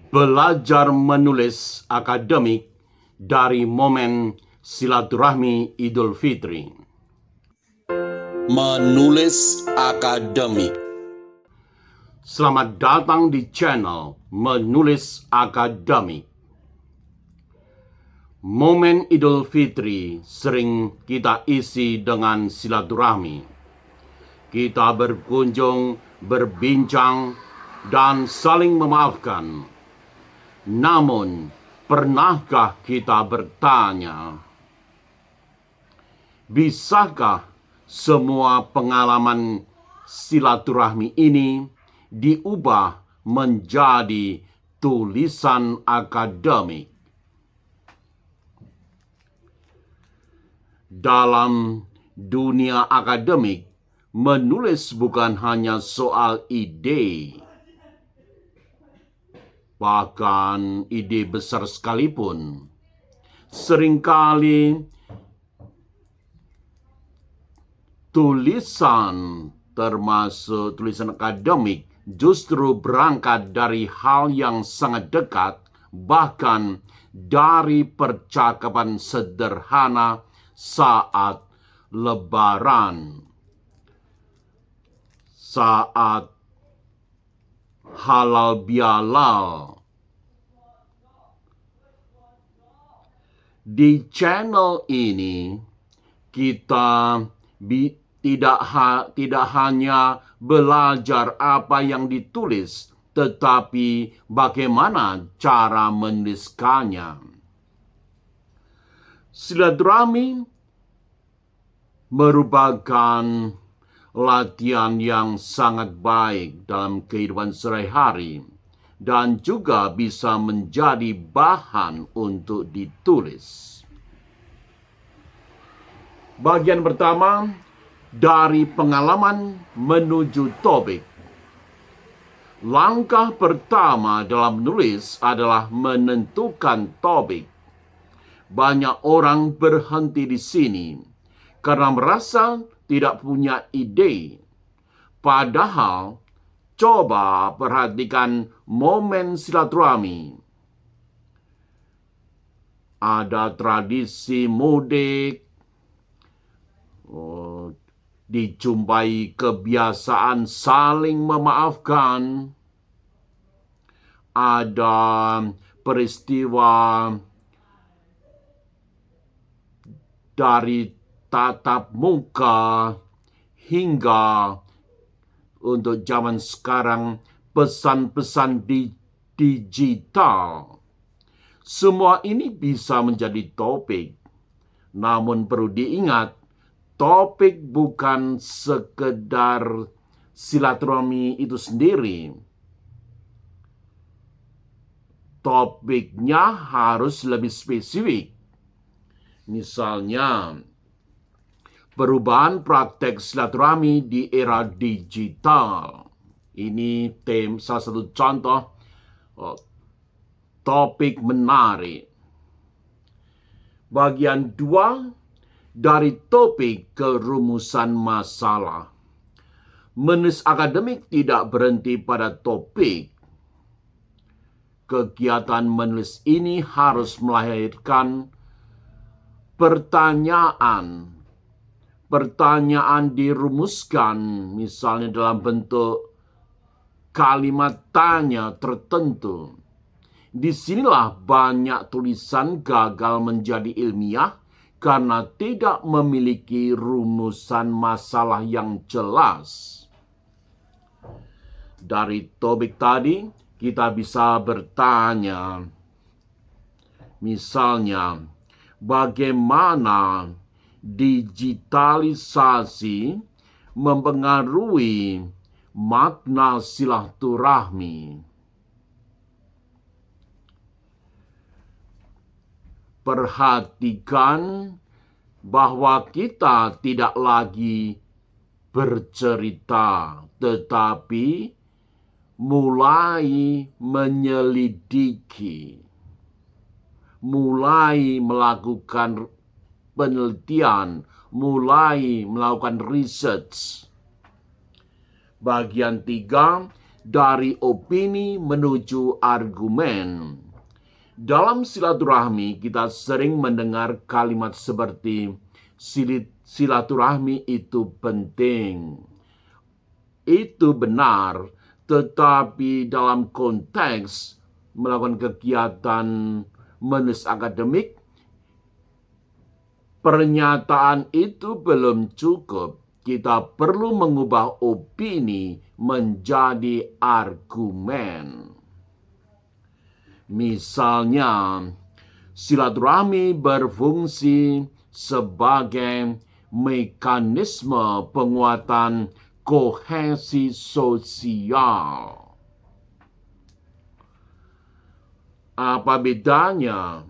Belajar menulis akademik dari momen silaturahmi Idul Fitri. Menulis akademik. Selamat datang di channel Menulis Akademik. Momen Idul Fitri sering kita isi dengan silaturahmi. Kita berkunjung, berbincang, dan saling memaafkan. Namun, pernahkah kita bertanya, bisakah semua pengalaman silaturahmi ini diubah menjadi tulisan akademik? Dalam dunia akademik, menulis bukan hanya soal ide, bahkan ide besar sekalipun. Seringkali tulisan, termasuk tulisan akademik, justru berangkat dari hal yang sangat dekat, bahkan dari percakapan sederhana saat Lebaran, saat halal bihalal. Di channel ini kita tidak hanya belajar apa yang ditulis, tetapi bagaimana cara menuliskannya. Silaturahmi merupakan latihan yang sangat baik dalam kehidupan sehari-hari dan juga bisa menjadi bahan untuk ditulis. Bagian pertama, dari pengalaman menuju topik. Langkah pertama dalam menulis adalah menentukan topik. Banyak orang berhenti di sini karena merasa tidak punya ide. Padahal, coba perhatikan momen silaturahmi. Ada tradisi mudik, dijumpai kebiasaan saling memaafkan, ada peristiwa dari tatap muka, hingga untuk zaman sekarang pesan-pesan digital. Semua ini bisa menjadi topik. Namun perlu diingat, topik bukan sekedar silaturahmi itu sendiri. Topiknya harus lebih spesifik. Misalnya, perubahan praktek silaturahmi di era digital. Ini salah satu contoh topik menarik. Bagian 2, dari topik ke rumusan masalah. Menulis akademik tidak berhenti pada topik. Kegiatan menulis ini harus melahirkan pertanyaan. Pertanyaan dirumuskan misalnya dalam bentuk kalimat tanya tertentu. Disinilah banyak tulisan gagal menjadi ilmiah karena tidak memiliki rumusan masalah yang jelas. Dari topik tadi, kita bisa bertanya, misalnya, bagaimana digitalisasi mempengaruhi makna silaturahmi? Perhatikan bahwa kita tidak lagi bercerita, tetapi mulai menyelidiki, mulai melakukan penelitian, mulai melakukan research. Bagian 3, dari opini menuju argumen. Dalam silaturahmi, kita sering mendengar kalimat seperti silaturahmi itu penting. Itu benar, tetapi dalam konteks melakukan kegiatan menulis akademik, pernyataan itu belum cukup. Kita perlu mengubah opini menjadi argumen. Misalnya, silaturahmi berfungsi sebagai mekanisme penguatan kohesi sosial. Apa bedanya?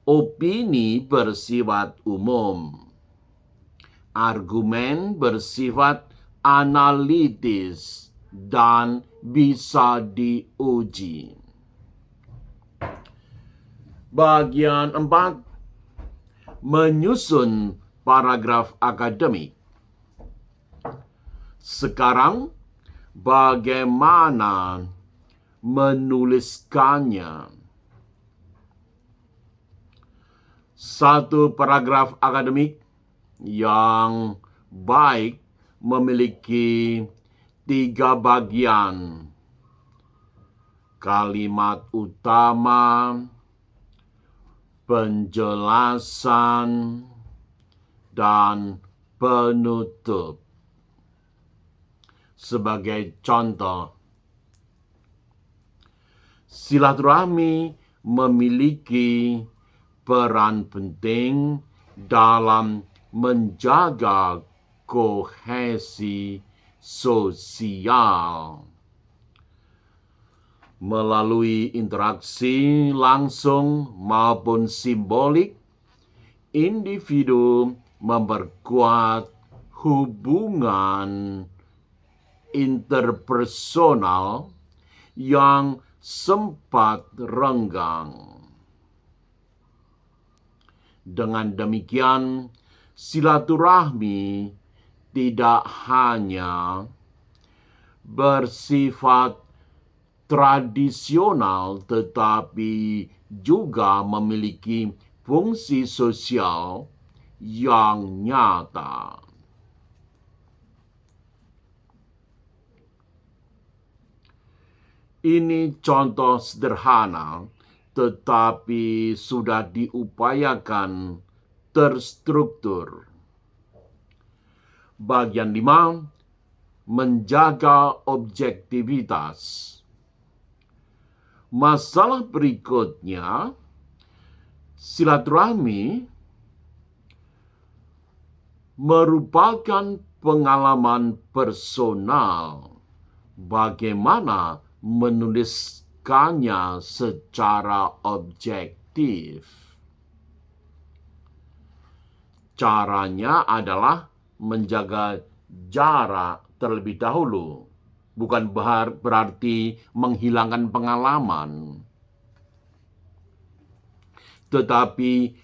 Opini bersifat umum. Argumen bersifat analitis dan bisa diuji. Bagian 4. Menyusun paragraf akademik. Sekarang, bagaimana menuliskannya? Satu paragraf akademik yang baik memiliki 3 bagian: kalimat utama, penjelasan, dan penutup. Sebagai contoh, silaturahmi memiliki peran penting dalam menjaga kohesi sosial. Melalui interaksi langsung maupun simbolik, individu memperkuat hubungan interpersonal yang sempat renggang. Dengan demikian, silaturahmi tidak hanya bersifat tradisional, tetapi juga memiliki fungsi sosial yang nyata. Ini contoh sederhana, tetapi sudah diupayakan terstruktur. Bagian 5. Menjaga objektivitas. Masalah berikutnya, silaturahmi merupakan pengalaman personal. Bagaimana menuliskannya secara objektif? Caranya adalah menjaga jarak terlebih dahulu. Bukan berarti menghilangkan pengalaman, tetapi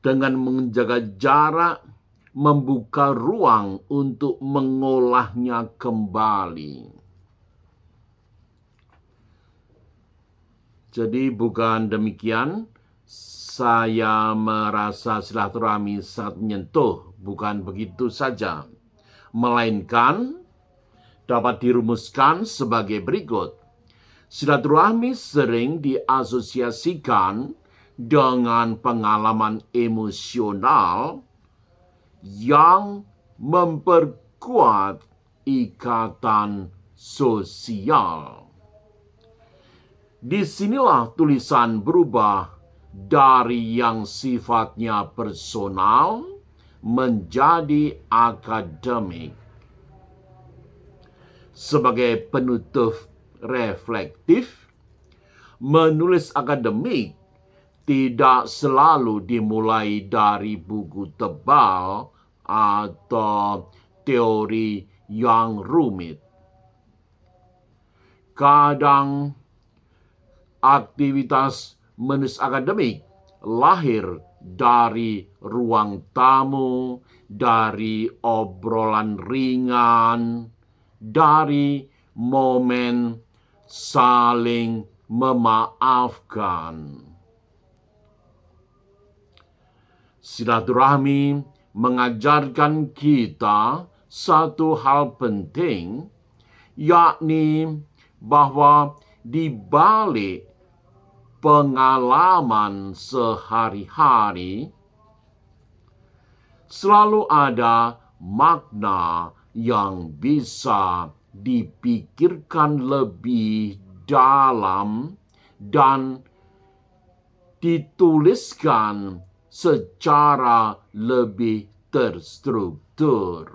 dengan menjaga jarak, membuka ruang untuk mengolahnya kembali. Jadi bukan demikian, saya merasa silaturahmi sangat menyentuh, bukan begitu saja, melainkan dapat dirumuskan sebagai berikut. Silaturahmi sering diasosiasikan dengan pengalaman emosional yang memperkuat ikatan sosial. Disinilah tulisan berubah dari yang sifatnya personal menjadi akademik. Sebagai penutup reflektif, menulis akademik tidak selalu dimulai dari buku tebal atau teori yang rumit. Kadang aktivitas menulis akademik lahir dari ruang tamu, dari obrolan ringan, dari momen saling memaafkan. Silaturahmi mengajarkan kita satu hal penting, yakni bahwa di balik pengalaman sehari-hari selalu ada makna yang bisa dipikirkan lebih dalam dan dituliskan secara lebih terstruktur.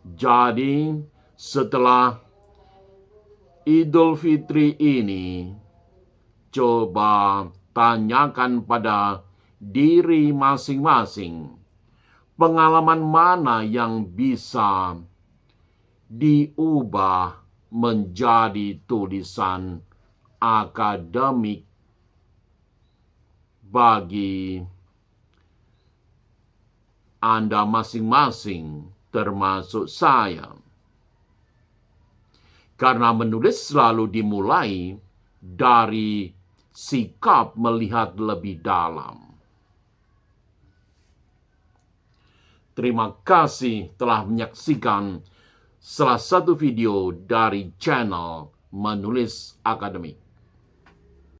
Jadi, setelah Idul Fitri ini, coba tanyakan pada diri masing-masing, pengalaman mana yang bisa diubah menjadi tulisan akademik bagi Anda masing-masing, termasuk saya. Karena menulis selalu dimulai dari sikap melihat lebih dalam. Terima kasih telah menyaksikan salah satu video dari channel Menulis Akademik.